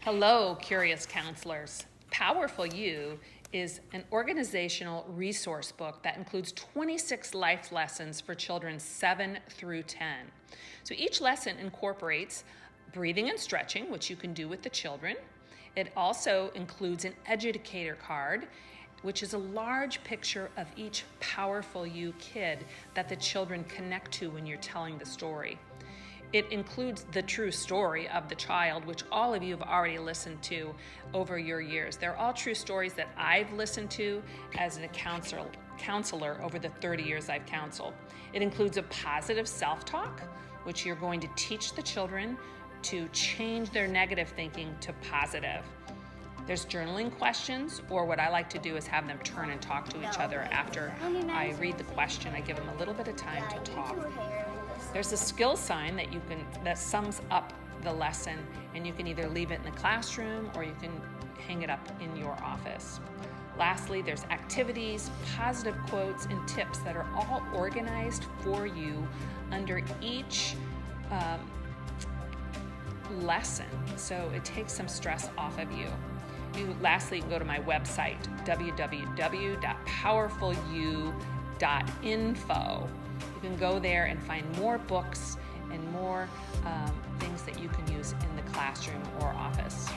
Hello, curious counselors. Powerful You is an organizational resource book that includes 26 life lessons for children 7 through 10. So each lesson incorporates breathing and stretching, which you can do with the children. It also includes an educator card, which is a large picture of each Powerful You kid that the children connect to when you're telling the story. It includes the true story of the child, which all of you have already listened to over your years. They're all true stories that I've listened to as a counselor over the 30 years I've counseled. It includes a positive self-talk, which you're going to teach the children to change their negative thinking to positive. There's journaling questions, or what I like to do is have them turn and talk to each other after I read the question. I give them a little bit of time to talk. There's a skill sign that sums up the lesson, and you can either leave it in the classroom or you can hang it up in your office. Lastly, there's activities, positive quotes, and tips that are all organized for you under each lesson, so it takes some stress off of you. Lastly, you can go to my website, www.powerfulu.info. You can go there and find more books and more things that you can use in the classroom or office.